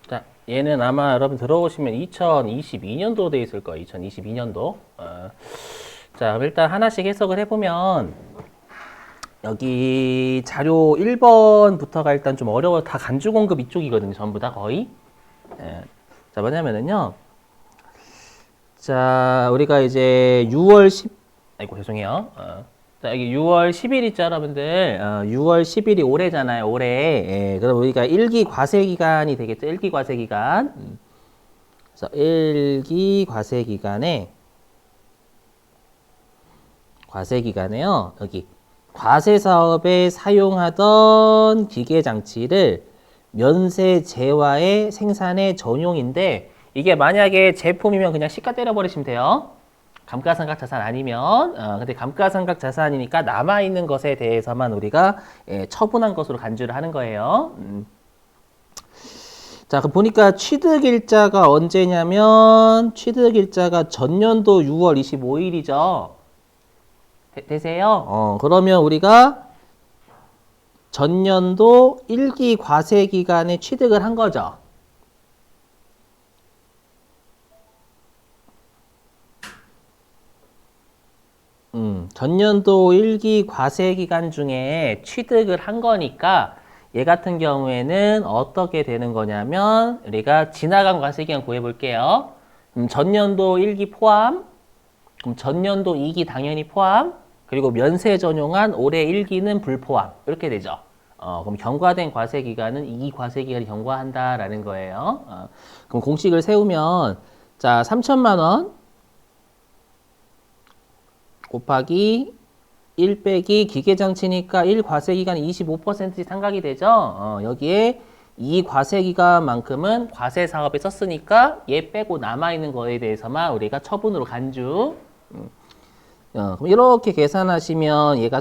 자, 얘는 아마 여러분 들어오시면 2022년도 돼 있을 거예요. 2022년도. 자, 그럼 일단 하나씩 해석을 해보면 여기 자료 1번부터가 일단 좀 어려워. 다 간주 공급 이쪽이거든요. 전부 다 거의. 예. 자, 뭐냐면은요. 자, 우리가 이제 6월 10, 아이고, 죄송해요. 자, 여기 6월 10일 있죠, 여러분들. 6월 10일이 올해잖아요, 올해. 예, 그럼 우리가 1기 과세 기간이 되겠죠, 1기 과세 기간. 그래서 1기 과세 기간에요, 여기. 과세 사업에 사용하던 기계 장치를 면세 제화의 생산에 전용인데, 이게 만약에 제품이면 그냥 시가 때려버리시면 돼요. 감가상각 자산 아니면 근데 감가상각 자산이니까 남아있는 것에 대해서만 우리가 처분한 것으로 간주를 하는 거예요. 자, 그 보니까 취득일자가 언제냐면 취득일자가 전년도 6월 25일이죠. 되세요? 그러면 우리가 전년도 1기 과세 기간에 취득을 한 거죠. 전년도 1기 과세 기간 중에 취득을 한 거니까 얘 같은 경우에는 어떻게 되는 거냐면 우리가 지나간 과세 기간 구해 볼게요. 전년도 1기 포함, 그럼 전년도 2기 당연히 포함, 그리고 면세 전용한 올해 1기는 불포함. 이렇게 되죠. 그럼 경과된 과세 기간은 2기 과세 기간이 경과한다라는 거예요. 그럼 공식을 세우면 자, 3천만 원 곱하기 1 빼기 기계장치니까 1 과세기간이 25% 상각이 되죠. 여기에 2 과세기간만큼은 과세사업에 썼으니까 얘 빼고 남아있는 거에 대해서만 우리가 처분으로 간주. 그럼 이렇게 계산하시면 얘가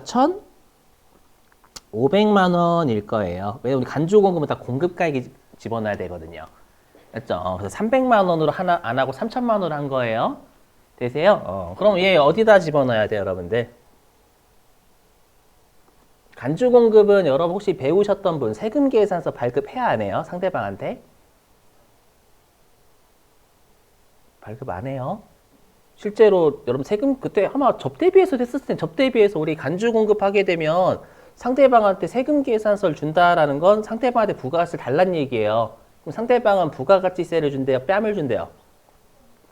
1,500만 원일 거예요. 왜냐면 우리 간주 공급은 다 공급가액에 집어넣어야 되거든요. 맞죠? 그래서 300만 원으로 하나 안 하고 3천만 원으로 한 거예요. 되세요? 그럼 얘 어디다 집어넣어야 돼요, 여러분들? 간주 공급은 여러분 혹시 배우셨던 분 세금 계산서 발급해야 안 해요? 상대방한테? 발급 안 해요? 실제로 여러분 세금 그때 아마 접대비에서 됐을 땐 접대비에서 우리 간주 공급하게 되면 상대방한테 세금 계산서를 준다라는 건 상대방한테 부가가치를 달란 얘기예요. 그럼 상대방은 부가가치세를 준대요? 뺨을 준대요?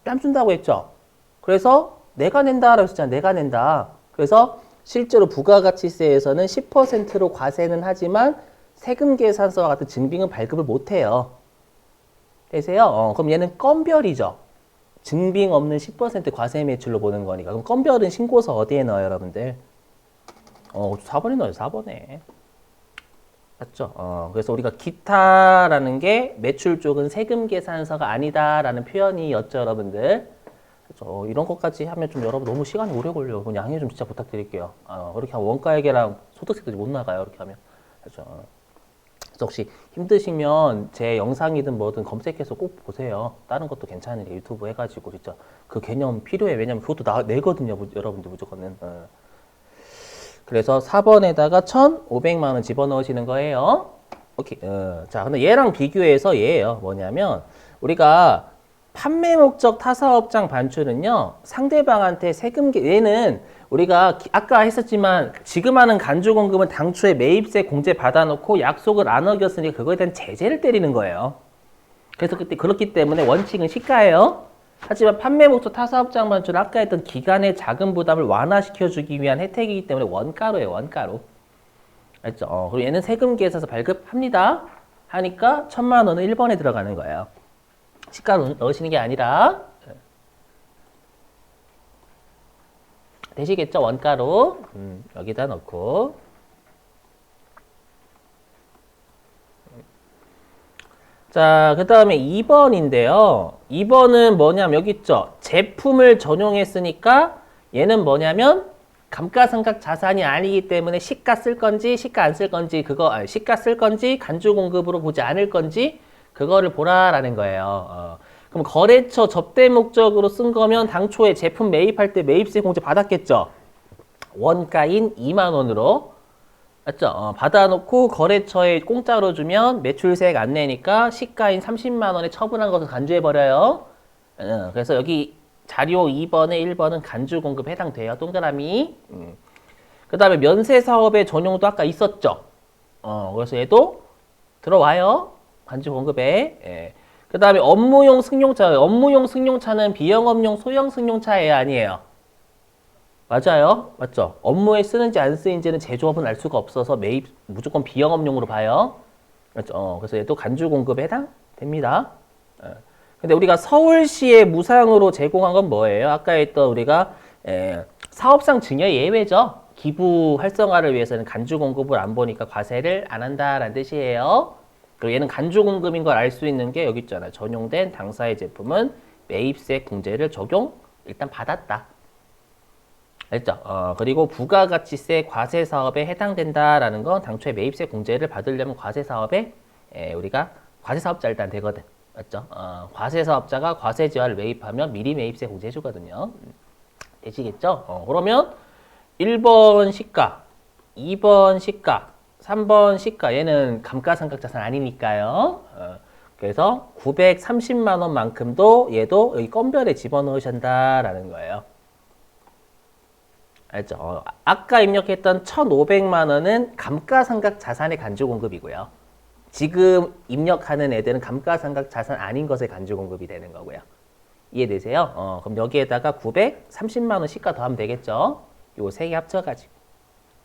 뺨 준다고 했죠? 그래서 내가 낸다라고 했잖아. 내가 낸다. 그래서 실제로 부가가치세에서는 10%로 과세는 하지만 세금 계산서와 같은 증빙은 발급을 못해요. 되세요? 그럼 얘는 건별이죠. 증빙 없는 10% 과세 매출로 보는 거니까. 그럼 건별은 신고서 어디에 넣어요, 여러분들? 4번에 넣어요, 4번에. 맞죠? 그래서 우리가 기타라는 게 매출 쪽은 세금 계산서가 아니다라는 표현이었죠, 여러분들. 그렇죠. 이런 것까지 하면 좀 여러분 너무 시간이 오래 걸려요. 그냥 양해 좀 진짜 부탁드릴게요. 그렇게 하면 원가액이랑 소득세까지 못 나가요. 이렇게 하면. 그렇죠. 그래서 혹시 힘드시면 제 영상이든 뭐든 검색해서 꼭 보세요. 다른 것도 괜찮으니까 유튜브 해가지고 진짜 그 개념 필요해. 왜냐면 그것도 내거든요. 여러분들 무조건은. 그래서 4번에다가 1,500만 원 집어넣으시는 거예요. 오케이. 자, 근데 얘랑 비교해서 얘예요. 뭐냐면 우리가 판매 목적 타사업장 반출은요, 상대방한테 얘는 우리가 아까 했었지만 지금 하는 간주 공급은 당초에 매입세 공제 받아놓고 약속을 안 어겼으니까 그거에 대한 제재를 때리는 거예요. 그래서 그렇기 때문에 원칙은 시가예요. 하지만 판매 목적 타사업장 반출은 아까 했던 기간의 자금 부담을 완화시켜주기 위한 혜택이기 때문에 원가로예요, 원가로. 알죠? 그리고 얘는 세금 계산서 발급합니다. 하니까 1,000만 원은 1번에 들어가는 거예요. 시가로 넣으시는 게 아니라 되시겠죠? 원가로 여기다 넣고 자, 그 다음에 2번인데요. 2번은 뭐냐면 여기 있죠? 제품을 전용했으니까 얘는 뭐냐면 감가상각 자산이 아니기 때문에 시가 쓸 건지 시가 안 쓸 건지 시가 쓸 건지 간주 공급으로 보지 않을 건지 그거를 보라라는 거예요. 그럼 거래처 접대 목적으로 쓴 거면 당초에 제품 매입할 때 매입세 공제 받았겠죠? 원가인 2만 원으로. 맞죠? 받아놓고 거래처에 공짜로 주면 매출세액 안 내니까 시가인 30만 원에 처분한 것을 간주해버려요. 그래서 여기 자료 2번에 1번은 간주 공급 해당돼요. 동그라미. 그 다음에 면세 사업의 전용도 아까 있었죠. 그래서 얘도 들어와요. 간주 공급에. 예. 그 다음에 업무용 승용차. 업무용 승용차는 비영업용 소형 승용차예요? 아니에요? 맞아요. 맞죠? 업무에 쓰는지 안 쓰는지는 제조업은 알 수가 없어서 매입 무조건 비영업용으로 봐요. 그렇죠? 그래서 얘도 간주 공급에 해당됩니다. 예. 근데 우리가 서울시에 무상으로 제공한 건 뭐예요? 아까 했던 우리가 사업상 증여 예외죠. 기부 활성화를 위해서는 간주 공급을 안 보니까 과세를 안 한다라는 뜻이에요. 그리고 얘는 간주 공급인 걸 알 수 있는 게 여기 있잖아요. 전용된 당사의 제품은 매입세 공제를 적용 일단 받았다. 알죠? 그리고 부가가치세 과세 사업에 해당된다라는 건 당초에 매입세 공제를 받으려면 과세 사업에 우리가 과세 사업자 일단 되거든. 맞죠? 과세 사업자가 과세 지화를 매입하면 미리 매입세 공제해 주거든요. 되시겠죠? 그러면 1번 시가, 2번 시가, 3번 시가 얘는 감가상각자산 아니니까요. 그래서 930만 원만큼도 얘도 여기 건별에 집어넣으셔야 한다라는 거예요. 알죠? 아까 입력했던 1,500만 원은 감가상각자산의 간주 공급이고요. 지금 입력하는 애들은 감가상각자산 아닌 것의 간주 공급이 되는 거고요. 이해되세요? 그럼 여기에다가 930만 원 시가 더하면 되겠죠? 요 세 개 합쳐가지고.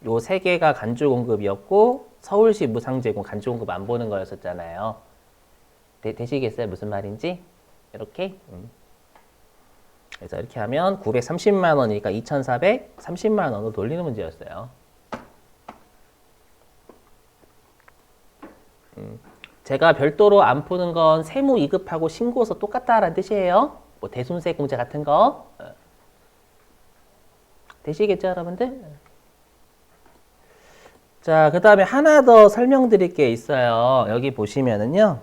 요 세 개가 간주 공급이었고 서울시 무상 제공 간주 공급 안 보는 거였었잖아요. 되시겠어요? 무슨 말인지? 이렇게. 그래서 이렇게 하면 930만 원이니까 2,430만 원으로 돌리는 문제였어요. 제가 별도로 안 푸는 건 세무 2급하고 신고서 똑같다라는 뜻이에요. 뭐 대손세 공제 같은 거. 되시겠죠, 여러분들? 자, 그 다음에 하나 더 설명드릴 게 있어요. 여기 보시면은요.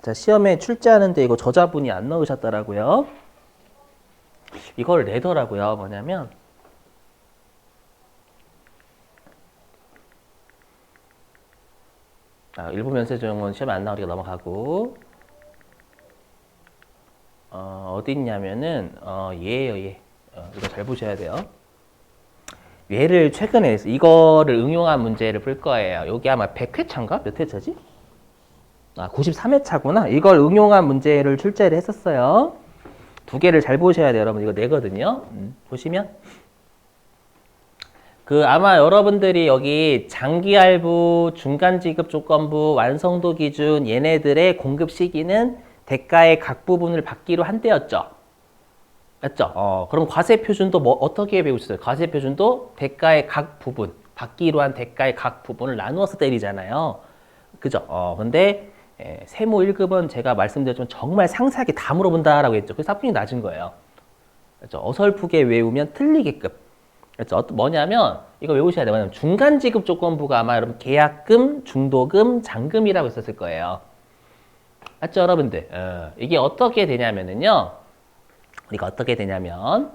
자, 시험에 출제하는데 이거 저자분이 안 넣으셨더라고요. 이걸 내더라고요. 뭐냐면 일부 면세점은 시험에 안 나오니까 넘어가고 어디 있냐면은 얘예요. 얘. 이거 잘 보셔야 돼요. 얘를 최근에 했어요. 이거를 응용한 문제를 풀 거예요. 여기 아마 100회차인가? 몇 회차지? 93회차구나. 이걸 응용한 문제를 출제를 했었어요. 두 개를 잘 보셔야 돼요, 여러분. 이거 내거든요. 보시면 아마 여러분들이 여기 장기할부, 중간지급 조건부, 완성도 기준 얘네들의 공급 시기는 대가의 각 부분을 받기로 한대였죠. 맞죠? 그럼 과세표준도 뭐 어떻게 배우셨어요? 과세표준도 대가의 각 부분, 받기로 한 대가의 각 부분을 나누어서 때리잖아요. 그죠? 근데 세무 1급은 제가 말씀드렸지만 정말 상세하게 다 물어본다라고 했죠. 그래서 합격이 낮은 거예요. 그렇죠? 어설프게 외우면 틀리게끔. 그렇죠? 뭐냐면 이거 외우셔야 돼요. 뭐냐면 중간지급 조건부가 아마 여러분 계약금, 중도금, 잔금이라고 있었을 거예요. 맞죠, 여러분들? 이게 어떻게 되냐면은요. 우리가 어떻게 되냐면은요.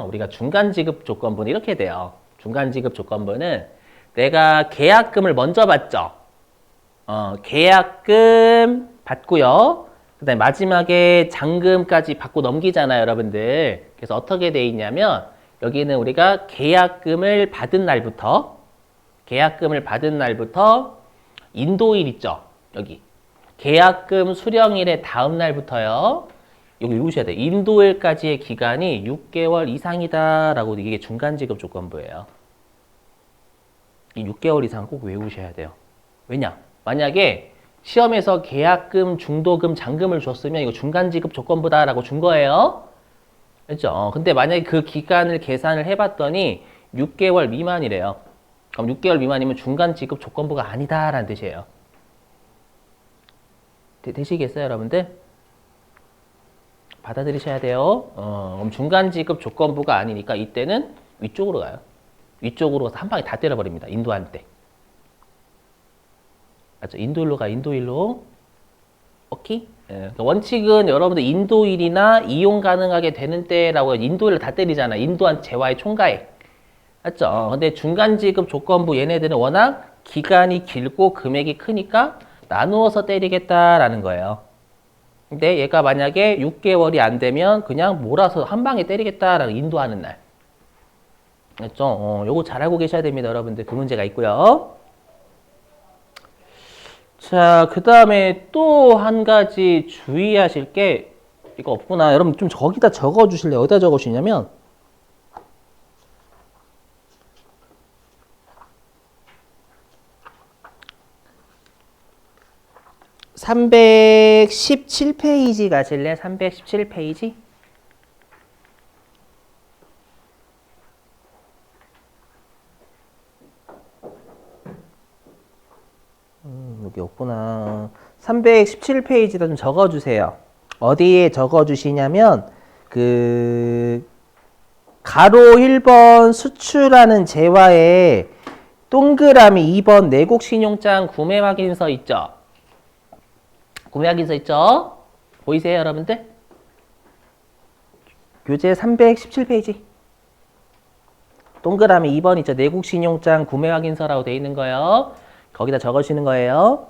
우리가 중간지급 조건부는 이렇게 돼요. 중간지급 조건부는 내가 계약금을 먼저 받죠. 계약금 받고요. 그 다음에 마지막에 잔금까지 받고 넘기잖아요, 여러분들. 그래서 어떻게 돼 있냐면 여기는 우리가 계약금을 받은 날부터 인도일 있죠, 여기. 계약금 수령일의 다음 날부터요. 여기 읽으셔야 돼요. 인도일까지의 기간이 6개월 이상이다라고 이게 중간지급 조건부예요. 이 6개월 이상 꼭 외우셔야 돼요. 왜냐? 만약에 시험에서 계약금, 중도금, 잔금을 줬으면 이거 중간지급 조건부다라고 준 거예요. 그렇죠? 근데 만약에 그 기간을 계산을 해봤더니 6개월 미만이래요. 그럼 6개월 미만이면 중간지급 조건부가 아니다라는 뜻이에요. 되시겠어요, 여러분들? 받아들이셔야 돼요. 그럼 중간지급 조건부가 아니니까 이때는 위쪽으로 가요. 위쪽으로 가서 한 방에 다 때려버립니다. 인도한 때. 맞죠? 인도일로 가, 인도일로. 오케이? 예, 그러니까 원칙은 여러분들 인도일이나 이용 가능하게 되는 때라고 인도일을 다 때리잖아. 인도한 재화의 총가액. 맞죠? 근데 중간 지급 조건부 얘네들은 워낙 기간이 길고 금액이 크니까 나누어서 때리겠다라는 거예요. 근데 얘가 만약에 6개월이 안 되면 그냥 몰아서 한 방에 때리겠다라는 인도하는 날. 맞죠? 요거 잘 알고 계셔야 됩니다, 여러분들. 그 문제가 있고요. 자, 그 다음에 또 한 가지 주의하실 게 이거 없구나. 여러분 좀 저기다 적어 주실래요? 어디다 적어 주시냐면 317페이지 가실래? 317페이지? 여기 없구나. 317페이지다 좀 적어주세요. 어디에 적어주시냐면 가로 1번 수출하는 재화에 동그라미 2번 내국 신용장 구매 확인서 있죠? 구매 확인서 있죠? 보이세요, 여러분들? 교재 317페이지. 동그라미 2번 있죠? 내국 신용장 구매 확인서라고 되어 있는 거예요. 거기다 적으시는 거예요.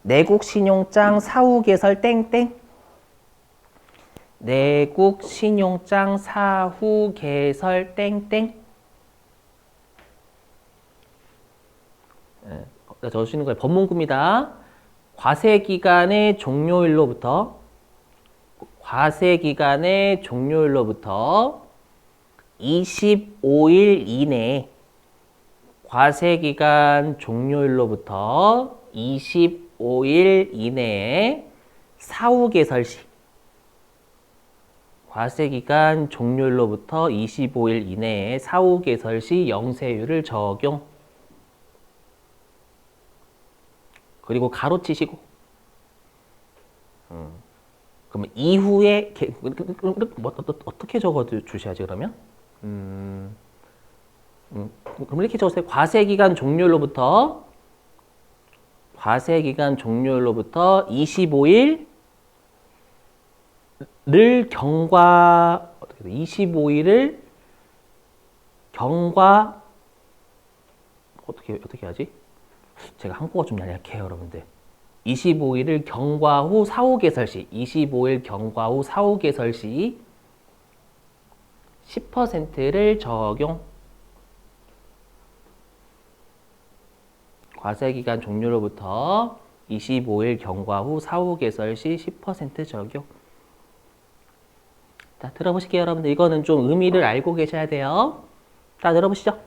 내국 신용장 사후 개설 땡땡. 내국 신용장 사후 개설 땡땡. 거기다 적으시는 거예요. 법문구입니다. 과세기간의 종료일로부터 25일 이내에 과세기간 종료일로부터 25일 이내에 사후 개설 시 과세기간 종료일로부터 25일 이내에 사후 개설 시 영세율을 적용. 그리고 가로치시고 그러면 이후에 어떻게 적어 주셔야지 그러면? 그럼 이렇게 적으세요. 과세기간 종료일로부터 25일을 경과 25일을 경과 어떻게 하지? 제가 한국어가 좀 약해요, 여러분들. 25일을 경과 후 사후 개설 시 25일 경과 후 사후 개설 시 10%를 적용. 과세기간 종료로부터 25일 경과 후 사후 개설 시 10% 적용. 자, 들어보실게요, 여러분들. 이거는 좀 의미를 알고 계셔야 돼요. 다 들어보시죠.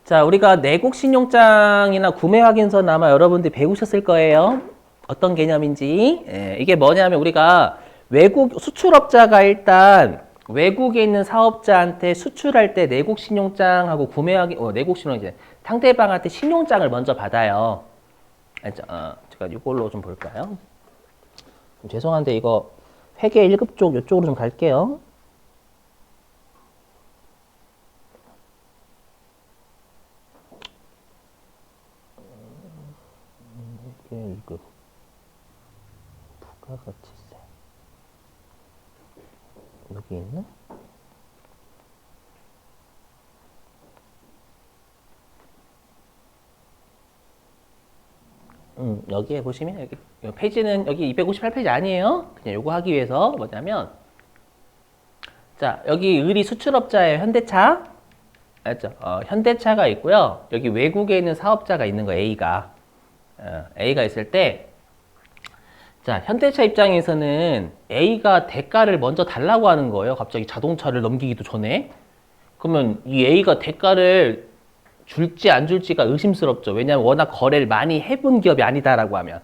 자, 우리가 내국 신용장이나 구매 확인서는 아마 여러분들이 배우셨을 거예요. 어떤 개념인지. 이게 뭐냐면 우리가 외국 수출업자가 일단 외국에 있는 사업자한테 수출할 때 내국 신용장하고 구매 확인, 내국 신용 이제 상대방한테 신용장을 먼저 받아요. 알죠? 제가 이걸로 좀 볼까요? 죄송한데 이거 회계 1급 쪽 이쪽으로 좀 갈게요. 회계 1급 부가가치세 여기 있나? 여기에 보시면 여기 페이지는 여기 258페이지 아니에요. 그냥 요거 하기 위해서 뭐냐면 자, 여기 의리 수출업자예요. 현대차. 알죠? 현대차가 있고요. 여기 외국에 있는 사업자가 있는 거 A가. A가 있을 때 자, 현대차 입장에서는 A가 대가를 먼저 달라고 하는 거예요. 갑자기 자동차를 넘기기도 전에. 그러면 이 A가 대가를 줄지 안 줄지가 의심스럽죠. 왜냐하면 워낙 거래를 많이 해본 기업이 아니다라고 하면.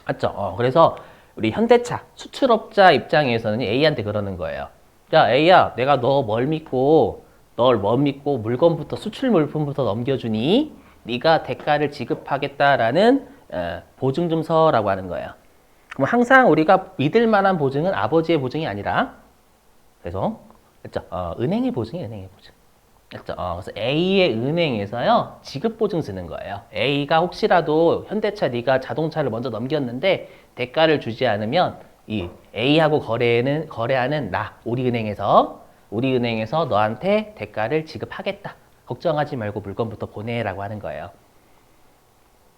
맞죠? 그래서 우리 현대차 수출업자 입장에서는 A한테 그러는 거예요. 야, A야, 내가 널 믿고 물건부터 수출 물품부터 넘겨주니 네가 대가를 지급하겠다라는 보증증서라고 하는 거예요. 그럼 항상 우리가 믿을 만한 보증은 아버지의 보증이 아니라 그래서 그렇죠? 은행의 보증이 은행의 보증. 그렇죠? 그래서 A의 은행에서요, 지급보증 쓰는 거예요. A가 혹시라도 현대차 네가 자동차를 먼저 넘겼는데 대가를 주지 않으면 이 A하고 거래하는 우리은행에서 너한테 대가를 지급하겠다. 걱정하지 말고 물건부터 보내라고 하는 거예요.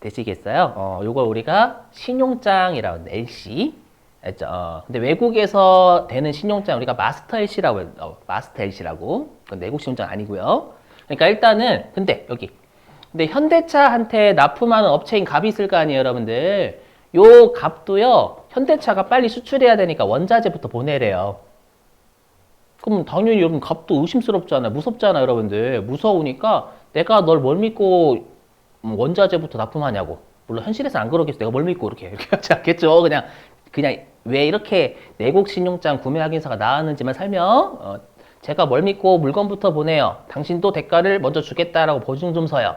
되시겠어요? 요걸 우리가 신용장이라고 하는데, LC. 알죠? 근데 외국에서 되는 신용장 우리가 마스터 LC라고 해요. 마스터 LC라고. 그건 내국 신용장 아니고요. 그러니까 일단은 근데 현대차한테 납품하는 업체인 값이 있을 거 아니에요, 여러분들. 요 값도요. 현대차가 빨리 수출해야 되니까 원자재부터 보내래요. 그럼 당연히 여러분 값도 의심스럽잖아요. 무섭잖아요, 여러분들. 무서우니까 내가 널 뭘 믿고 원자재부터 납품하냐고. 물론 현실에서 안 그러겠어. 내가 뭘 믿고 이렇게 하지 않겠죠. 그냥 왜 이렇게 내국 신용장 구매 확인서가 나왔는지만 설명. 제가 뭘 믿고 물건부터 보내요. 당신도 대가를 먼저 주겠다라고 보증 좀 서요.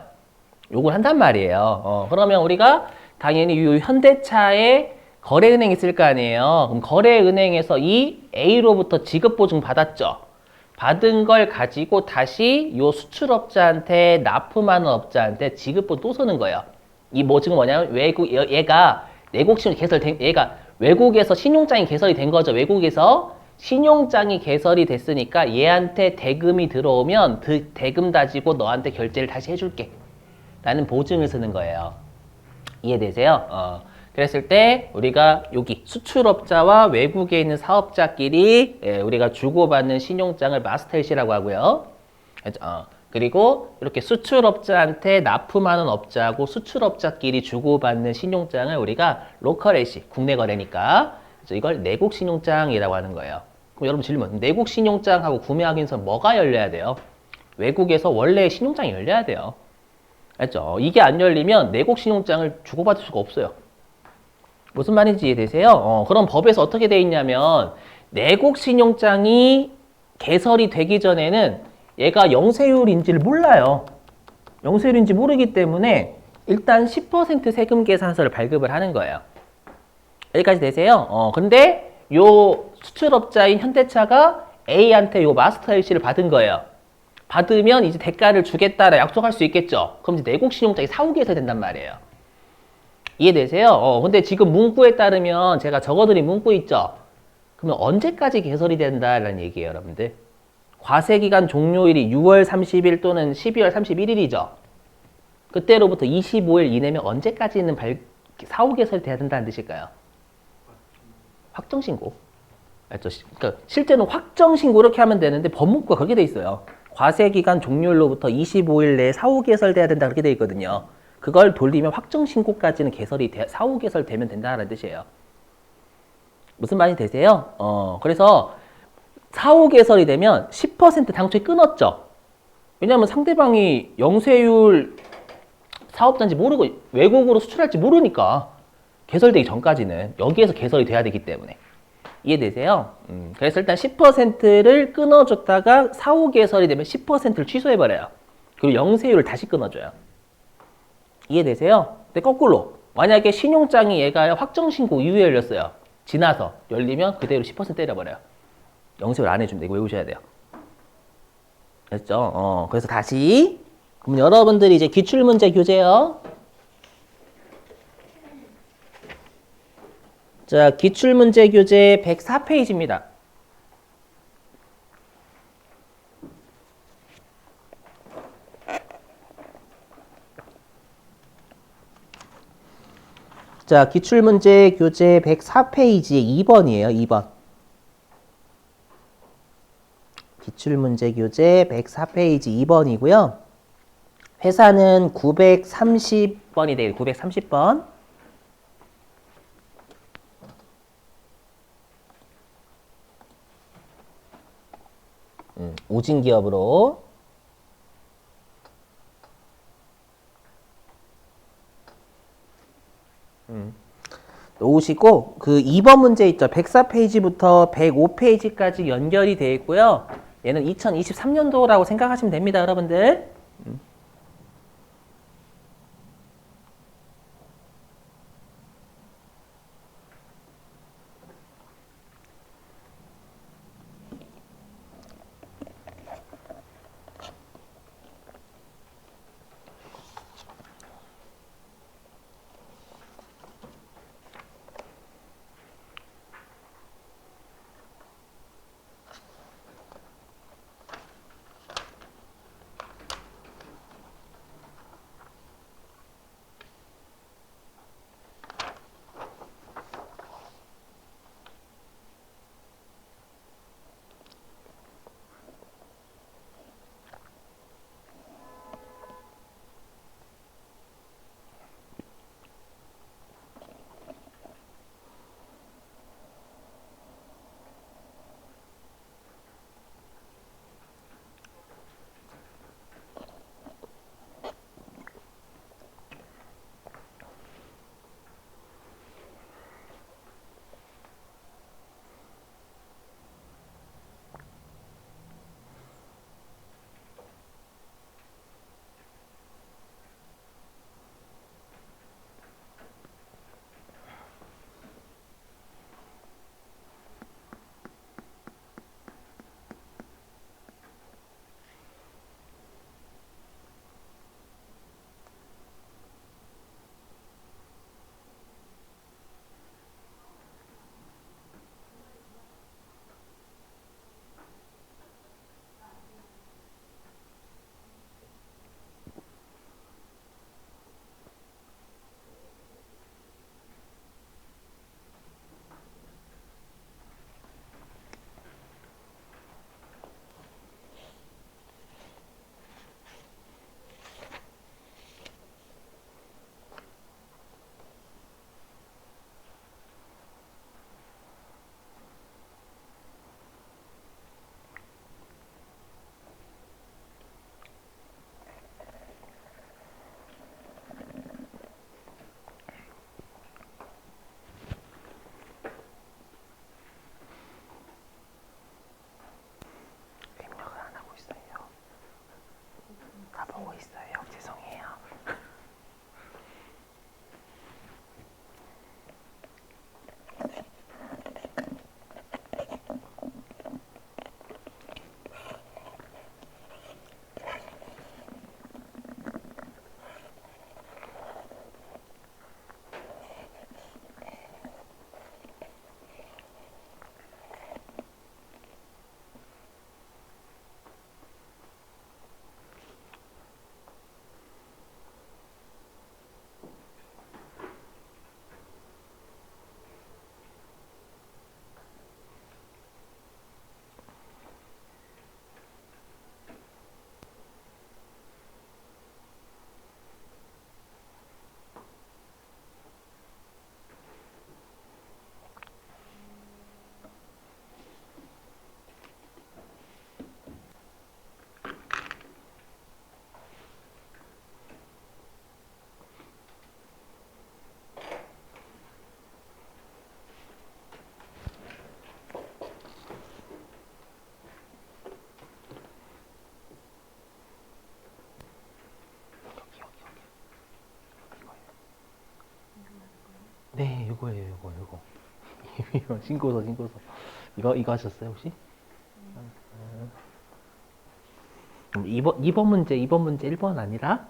요걸 한단 말이에요. 그러면 우리가 당연히 이 현대차에 거래은행이 있을 거 아니에요. 그럼 거래은행에서 이 A로부터 지급보증 받았죠. 받은 걸 가지고 다시 요 수출업자한테 납품하는 업자한테 지급보증 또 서는 거예요. 이 보증은 뭐냐면 얘가 내국 신용 개설된 얘가 외국에서 신용장이 개설이 된 거죠. 외국에서 신용장이 개설이 됐으니까 얘한테 대금이 들어오면 그 대금 가지고 너한테 결제를 다시 해줄게. 라는 보증을 쓰는 거예요. 이해되세요? 그랬을 때 우리가 여기 수출업자와 외국에 있는 사업자끼리 우리가 주고받는 신용장을 마스터엘시라고 하고요. 그리고 이렇게 수출업자한테 납품하는 업자하고 수출업자끼리 주고받는 신용장을 우리가 로컬 LC, 국내 거래니까 이걸 내국 신용장이라고 하는 거예요. 그럼 여러분 질문, 내국 신용장하고 구매 확인서 뭐가 열려야 돼요? 외국에서 원래 신용장이 열려야 돼요. 알죠? 이게 안 열리면 내국 신용장을 주고받을 수가 없어요. 무슨 말인지 이해되세요? 그럼 법에서 어떻게 돼 있냐면 내국 신용장이 개설이 되기 전에는 얘가 영세율인지를 몰라요. 영세율인지 모르기 때문에 일단 10% 세금 계산서를 발급을 하는 거예요. 여기까지 되세요? 근데 요 수출업자인 현대차가 A한테 요 마스터 LC를 받은 거예요. 받으면 이제 대가를 주겠다라 약속할 수 있겠죠. 그럼 이제 내국 신용장이 사후계에서 된단 말이에요. 이해되세요? 근데 지금 문구에 따르면 제가 적어드린 문구 있죠? 그러면 언제까지 개설이 된다라는 얘기예요, 여러분들. 과세기간 종료일이 6월 30일 또는 12월 31일이죠. 그때로부터 25일 이내면 언제까지는 사후 개설이 돼야 된다는 뜻일까요? 확정신고. 알죠? 그러니까 실제는 확정신고 이렇게 하면 되는데 법문구가 그렇게 돼 있어요. 과세기간 종료일로부터 25일 내에 사후 개설돼야 된다 그렇게 돼 있거든요. 그걸 돌리면 확정신고까지는 사후 개설되면 된다는 뜻이에요. 무슨 말이 되세요? 그래서 사후 개설이 되면 10% 당초에 끊었죠. 왜냐하면 상대방이 영세율 사업자인지 모르고 외국으로 수출할지 모르니까 개설되기 전까지는 여기에서 개설이 돼야 되기 때문에. 이해되세요? 그래서 일단 10%를 끊어줬다가 사후 개설이 되면 10%를 취소해버려요. 그리고 영세율을 다시 끊어줘요. 이해되세요? 근데 거꾸로 만약에 신용장이 얘가 확정신고 이후에 열렸어요. 지나서 열리면 그대로 10% 때려버려요. 영세율 안 해준다. 이거 외우셔야 돼요. 됐죠? 그래서 다시 그럼 여러분들이 이제 기출문제 교재요. 자, 기출문제 교재 104페이지입니다. 자, 기출문제 교재 104페이지에 2번이에요. 2번. 기출문제 교재 104페이지 2번이고요. 회사는 930번이 돼요. 930번. 우진기업으로. 놓으시고 그 2번 문제 있죠. 104페이지부터 105페이지까지 연결이 되어 있고요. 얘는 2023년도라고 생각하시면 됩니다, 여러분들. 네, 요거. 이거 신고서. 이거 하셨어요, 혹시? 그럼 2번 문제 1번 아니라?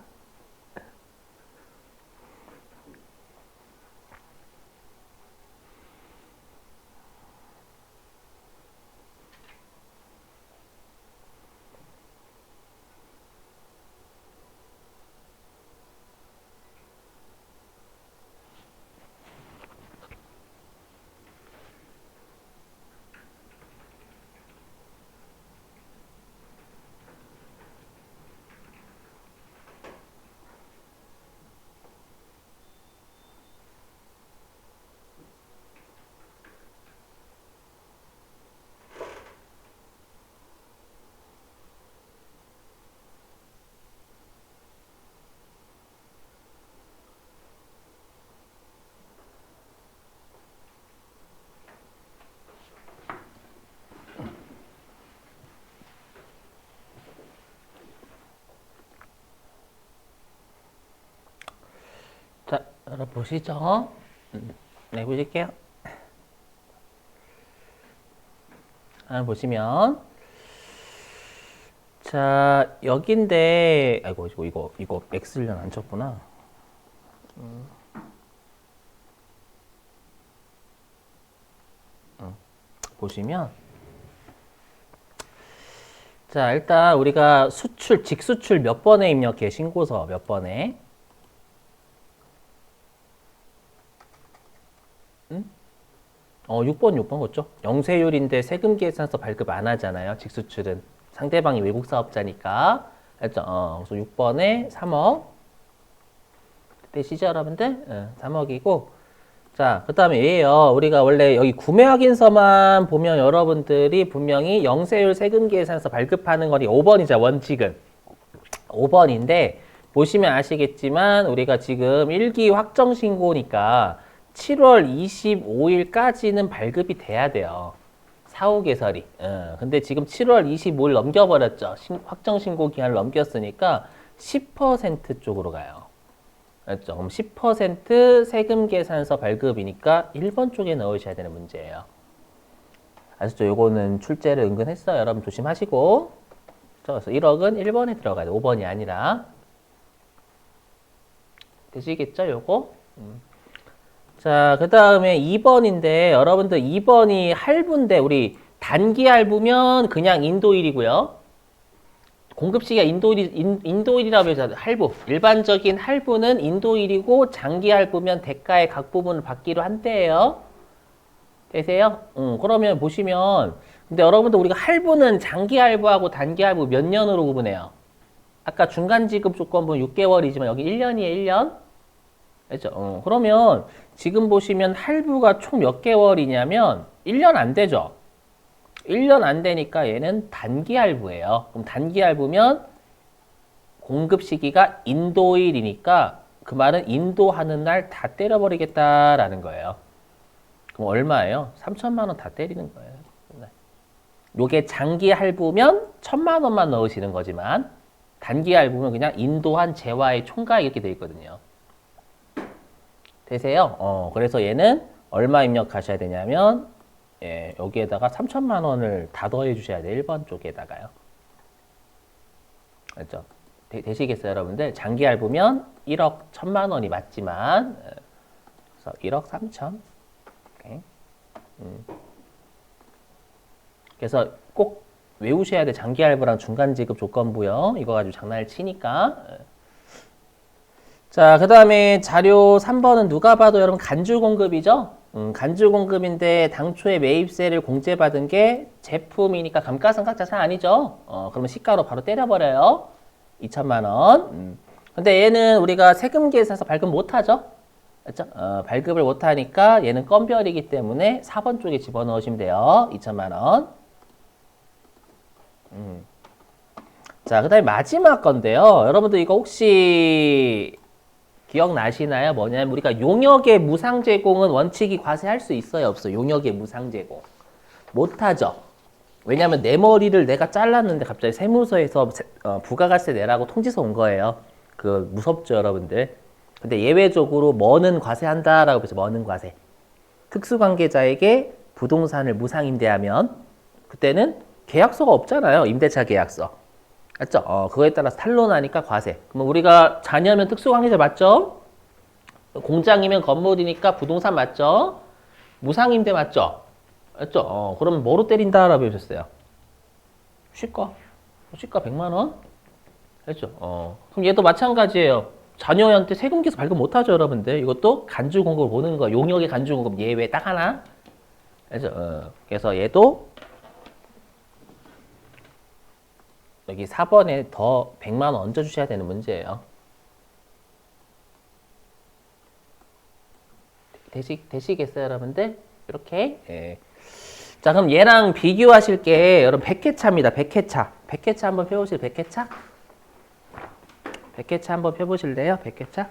자, 여러분 보시죠. 네, 보실게요. 보시면 자, 여긴데 아이고 이거 X를 안 쳤구나. 보시면 자, 일단 우리가 직수출 몇 번에 입력해? 신고서 몇 번에? 6번 그렇죠? 영세율인데 세금 계산서 발급 안 하잖아요. 직수출은 상대방이 외국 사업자니까. 알죠? 그래서 6번에 3억. 되시죠, 여러분들? 3억이고. 자, 그 다음에 얘예요. 우리가 원래 여기 구매 확인서만 보면 여러분들이 분명히 영세율 세금 계산서 발급하는 거니 5번이자 원칙은. 5번인데, 보시면 아시겠지만, 우리가 지금 1기 확정 신고니까 7월 25일까지는 발급이 돼야 돼요. 사후 개설이. 근데 지금 7월 25일 넘겨버렸죠. 확정 신고 기한을 넘겼으니까 10% 쪽으로 가요. 알죠? 그럼 10% 세금 계산서 발급이니까 1번 쪽에 넣으셔야 되는 문제예요. 아시죠? 요거는 출제를 은근했어요. 여러분 조심하시고. 그래서 1억은 1번에 들어가야 돼. 5번이 아니라. 되시겠죠? 요거? 자, 그 다음에 2번인데, 여러분들 2번이 할부인데, 우리 단기 할부면 그냥 인도일이고요. 공급시기가 인도일이라고 해서 할부. 일반적인 할부는 인도일이고, 장기 할부면 대가의 각 부분을 받기로 한대요. 되세요? 그러면 보시면, 근데 여러분들 우리가 할부는 장기 할부하고 단기 할부 몇 년으로 구분해요? 아까 중간 지급 조건부는 6개월이지만 여기 1년이에요, 1년? 알죠? 그러면 지금 보시면 할부가 총 몇 개월이냐면 1년 안 되죠? 1년 안 되니까 얘는 단기 할부예요. 그럼 단기 할부면 공급 시기가 인도일이니까 그 말은 인도하는 날 다 때려버리겠다라는 거예요. 그럼 얼마예요? 3천만 원 다 때리는 거예요. 요게 장기 할부면 1,000만 원만 넣으시는 거지만 단기 할부면 그냥 인도한 재화의 총가액 이렇게 돼 있거든요. 되세요? 그래서 얘는 얼마 입력하셔야 되냐면, 예, 여기에다가 3천만 원을 다 더해 주셔야 돼요. 1번 쪽에다가요. 알죠? 되시겠어요, 여러분들? 장기 할부면 1억 1천만 원이 맞지만, 그래서 1억 3천. 오케이. 그래서 꼭 외우셔야 돼. 장기 할부랑 중간 지급 조건부요. 이거 가지고 장난을 치니까. 자, 그 다음에 자료 3번은 누가 봐도 여러분 간주 공급이죠? 간주 공급인데 당초에 매입세를 공제받은 게 제품이니까 감가상각자산 아니죠? 그러면 시가로 바로 때려버려요. 2천만 원. 근데 얘는 우리가 세금 계산서 발급 못하죠? 맞죠? 발급을 못하니까 얘는 건별이기 때문에 4번 쪽에 집어넣으시면 돼요. 2천만 원. 자, 그 다음에 마지막 건데요. 여러분들 이거 혹시 기억나시나요? 뭐냐면 우리가 용역의 무상 제공은 원칙이 과세할 수 있어요? 없어요? 용역의 무상 제공. 못하죠. 왜냐면 내 머리를 내가 잘랐는데 갑자기 세무서에서 부가가세 내라고 통지서 온 거예요. 그 무섭죠, 여러분들? 근데 예외적으로 뭐는 과세한다라고 해서 뭐는 과세. 특수관계자에게 부동산을 무상임대하면 그때는 계약서가 없잖아요. 임대차 계약서. 맞죠? 그거에 따라서 탄로나니까 과세. 그럼 우리가 자녀면 특수관계자 맞죠? 공장이면 건물이니까 부동산 맞죠? 무상임대 맞죠? 맞죠? 그러면 뭐로 때린다라고 배우셨어요? 시가. 시가 100만 원? 했죠? 그럼 얘도 마찬가지예요. 자녀한테 세금계서 발급 못하죠, 여러분들. 이것도 간주공급을 보는 거. 용역의 간주공급 예외 딱 하나. 그래서, 그래서 얘도 여기 4번에 더 100만 원 얹어주셔야 되는 문제예요. 되시겠어요, 여러분들? 이렇게. 예. 자, 그럼 얘랑 비교하실 게 여러분 100회차입니다. 100회차. 100회차 한번 펴보실 100회차? 100회차 한번 펴보실래요? 100회차?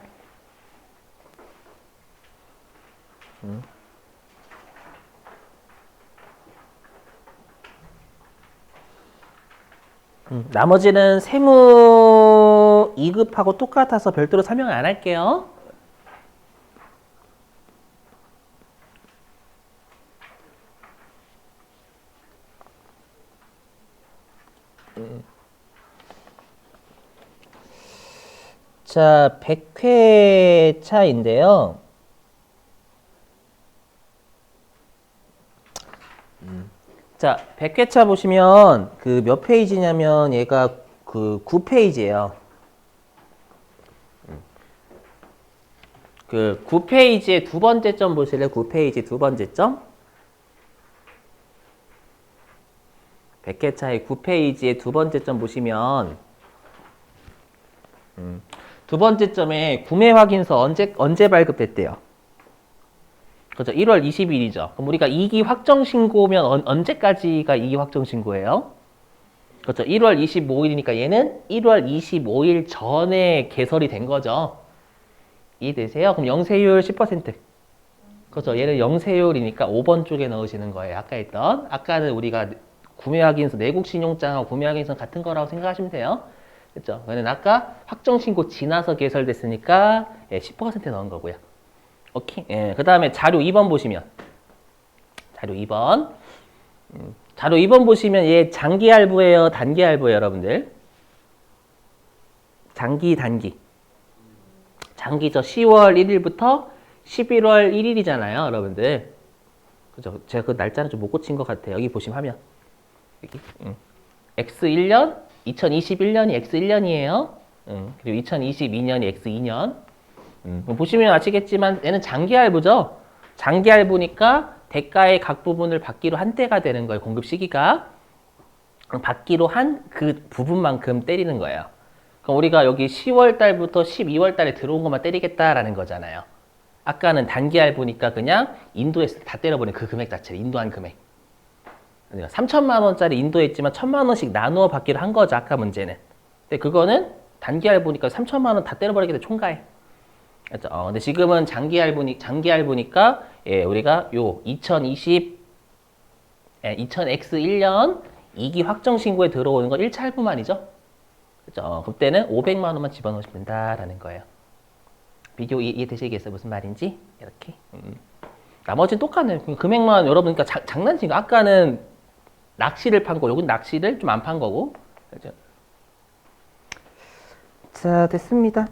나머지는 세무 2급하고 똑같아서 별도로 설명 안 할게요. 자, 100회차인데요. 자, 100회차 보시면 그 몇 페이지냐면 얘가 그 9페이지예요. 그 9페이지의 두 번째 점 보실래요? 9페이지 두 번째 점. 100회차의 9페이지의 두 번째 점 보시면 두 번째 점에 구매 확인서 언제 발급됐대요? 그죠? 1월 20일이죠. 그럼 우리가 2기 확정 신고면 언제까지가 2기 확정 신고예요? 그렇죠. 1월 25일이니까 얘는 1월 25일 전에 개설이 된 거죠. 이해되세요? 그럼 영세율 10%. 그렇죠. 얘는 영세율이니까 5번 쪽에 넣으시는 거예요. 아까는 우리가 구매 확인서, 내국 신용장하고 구매 확인서 같은 거라고 생각하시면 돼요. 그렇죠. 얘는 아까 확정 신고 지나서 개설됐으니까 10% 넣은 거고요. 오케이. 예, 그 다음에 자료 2번 보시면. 자료 2번. 자료 2번 보시면 얘 장기 할부예요? 단기 할부예요, 여러분들? 장기, 단기. 장기죠. 10월 1일부터 11월 1일이잖아요, 여러분들. 그죠? 제가 그 날짜는 좀 못 고친 것 같아요. 여기 보시면 하면. 여기. X1년, 2021년이 X1년이에요. 그리고 2022년이 X2년. 보시면 아시겠지만 얘는 장기 할부죠. 장기 할부니까 대가의 각 부분을 받기로 한 때가 되는 거예요. 공급 시기가. 받기로 한 그 부분만큼 때리는 거예요. 그럼 우리가 여기 10월 달부터 12월 달에 들어온 것만 때리겠다라는 거잖아요. 아까는 단기 할부니까 그냥 인도했을 때 다 때려버린 그 금액 자체를 인도한 금액. 3천만 원짜리 인도했지만 1,000만 원씩 나누어 받기로 한 거죠. 아까 문제는. 근데 그거는 단기 할부니까 3천만 원 다 때려버리게 돼 총가에. 그렇죠? 근데 지금은 장기 할부니까 예, 우리가 요 2000X1년 2기 확정 신고에 들어오는 건 1차 할부만이죠. 그렇죠? 그때는 500만 원만 집어넣으시면 된다라는 거예요. 비교 이해되시겠어요? 무슨 말인지? 이렇게. 나머지는 똑같네요. 금액만 여러분 그러니까 장난친 거. 아까는 낚시를 판 거, 여긴 낚시를 좀 안 판 거고. 그렇죠? 자, 됐습니다.